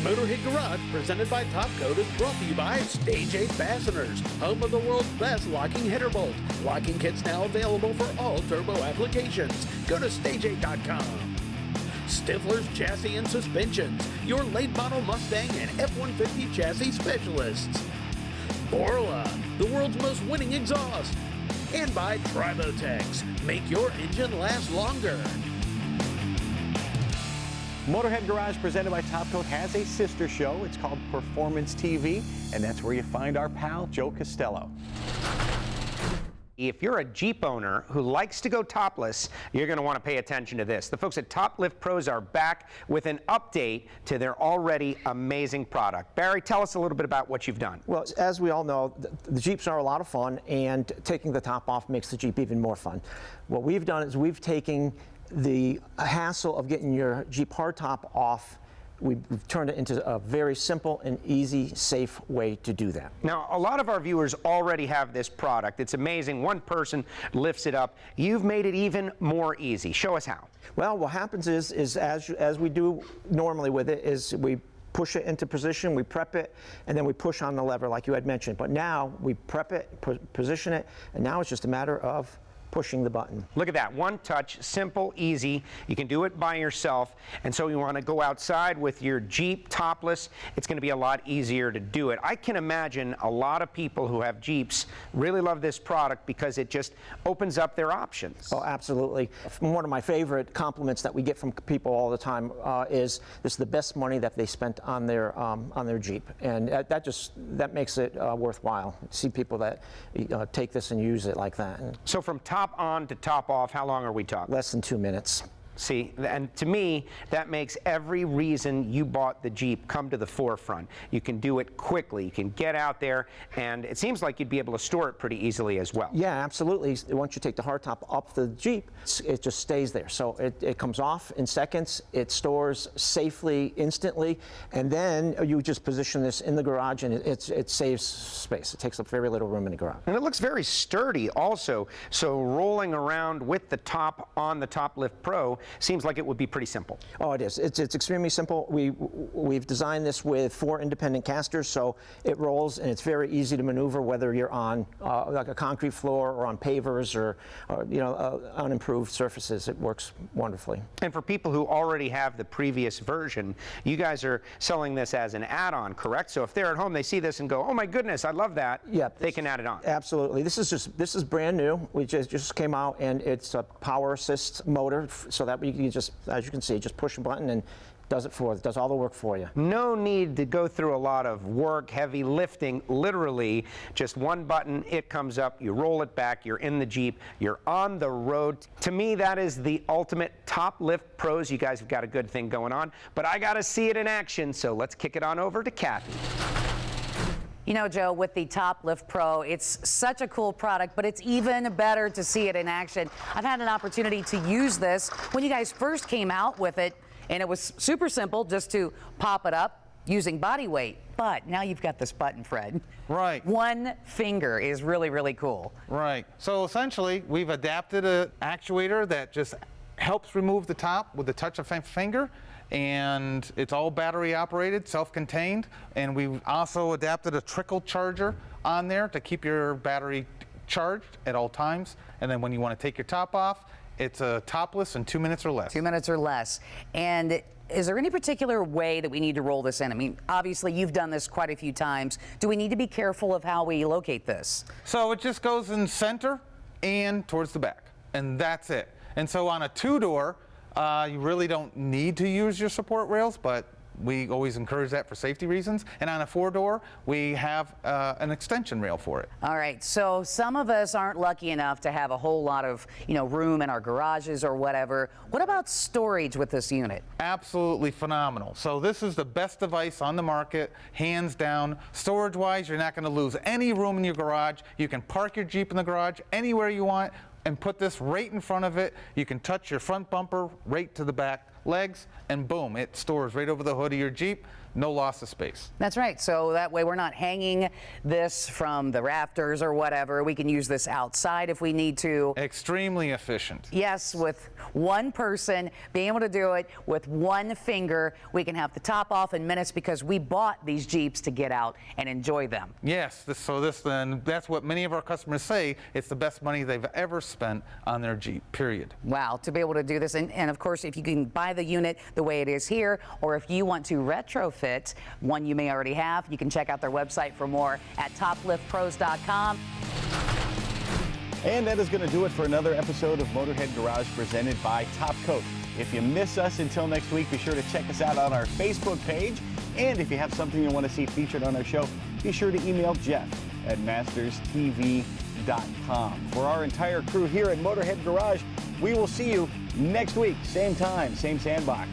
Motorhead Garage, presented by Top Coat, is brought to you by Stage 8 Fasteners, home of the world's best locking header bolt. Locking kits now available for all turbo applications. Go to stage8.com. Stifler's Chassis and Suspensions, your late model Mustang and F-150 chassis specialists. Borla, the world's most winning exhaust. And by Tribotex, make your engine last longer. Motorhead Garage, presented by Top Coat, has a sister show. It's called Performance TV, and that's where you find our pal, Joe Costello. If you're a Jeep owner who likes to go topless, you're going to want to pay attention to this. The folks at Top Lift Pros are back with an update to their already amazing product. Barry, tell us a little bit about what you've done. Well, as we all know, the Jeeps are a lot of fun, and taking the top off makes the Jeep even more fun. What we've done is we've taken the hassle of getting your Jeep hardtop off. We've turned it into a very simple and easy, safe way to do that. Now, a lot of our viewers already have this product. It's amazing. One person lifts it up. You've made it even more easy. Show us how. Well, what happens is as we do normally with it, is we push it into position, we prep it, and then we push on the lever like you had mentioned. But now we prep it, position it, and now it's just a matter of pushing the button. Look at that, one touch, simple, easy. You can do it by yourself, and so you want to go outside with your Jeep topless, it's going to be a lot easier to do it. I can imagine a lot of people who have Jeeps really love this product because it just opens up their options. Oh, absolutely. One of my favorite compliments that we get from people all the time is this is the best money that they spent on their Jeep, and that makes it worthwhile. See people that take this and use it like that. So from top on to top off, how long are we talking? Less than 2 minutes. See, and to me, that makes every reason you bought the Jeep come to the forefront. You can do it quickly, you can get out there, and it seems like you'd be able to store it pretty easily as well. Yeah, absolutely. Once you take the hardtop off the Jeep, it just stays there. So it comes off in seconds, it stores safely, instantly, and then you just position this in the garage, and it saves space. It takes up very little room in the garage. And it looks very sturdy also, so rolling around with the top on the Top Lift Pro seems like it would be pretty simple. Oh, it is. It's extremely simple. We've designed this with 4 independent casters, so it rolls and it's very easy to maneuver, whether you're on like a concrete floor or on pavers or unimproved surfaces. It works wonderfully. And for people who already have the previous version, you guys are selling this as an add-on, correct? So if they're at home, they see this and go, "Oh my goodness, I love that." Yeah, they can add it on. Absolutely. This is brand new. We just came out, and it's a power assist motor, so that you can just, as you can see, just push a button and does all the work for you. No need to go through a lot of work, heavy lifting. Literally, just one button, it comes up, you roll it back, you're in the Jeep, you're on the road. To me, that is the ultimate Top Lift Pros. You guys have got a good thing going on, but I gotta see it in action, so let's kick it on over to Kathy. You know, Joe, with the Top Lift Pro, it's such a cool product, but it's even better to see it in action. I've had an opportunity to use this when you guys first came out with it, and it was super simple just to pop it up using body weight. But now you've got this button, Fred. Right. One finger is really, really cool. Right. So essentially, we've adapted an actuator that just helps remove the top with the touch of a finger. And it's all battery operated, self-contained, and we've also adapted a trickle charger on there to keep your battery charged at all times. And then when you want to take your top off, it's a topless in 2 minutes or less. 2 minutes or less. And is there any particular way that we need to roll this in? I mean, obviously you've done this quite a few times. Do we need to be careful of how we locate this? So it just goes in center and towards the back, and that's it. And so on a 2-door, you really don't need to use your support rails, but we always encourage that for safety reasons. And on a 4-door, we have an extension rail for it. All right, so some of us aren't lucky enough to have a whole lot of, room in our garages or whatever. What about storage with this unit? Absolutely phenomenal. So this is the best device on the market, hands down. Storage-wise, you're not going to lose any room in your garage. You can park your Jeep in the garage anywhere you want and put this right in front of it. You can touch your front bumper right to the back legs, and boom, it stores right over the hood of your Jeep. No loss of space. That's right. So that way we're not hanging this from the rafters or whatever. We can use this outside if we need to. Extremely efficient. Yes, with one person being able to do it with one finger, we can have the top off in minutes because we bought these Jeeps to get out and enjoy them. Yes, then that's what many of our customers say. It's the best money they've ever spent on their Jeep, period. Wow, to be able to do this. And of course, if you can buy the unit the way it is here, or if you want to retrofit one you may already have, you can check out their website for more at topliftpros.com. And that is going to do it for another episode of Motorhead Garage presented by Top Coat. If you miss us until next week, be sure to check us out on our Facebook page. And if you have something you want to see featured on our show, be sure to email Jeff at masterstv.com. For our entire crew here at Motorhead Garage, we will see you next week, same time, same sandbox.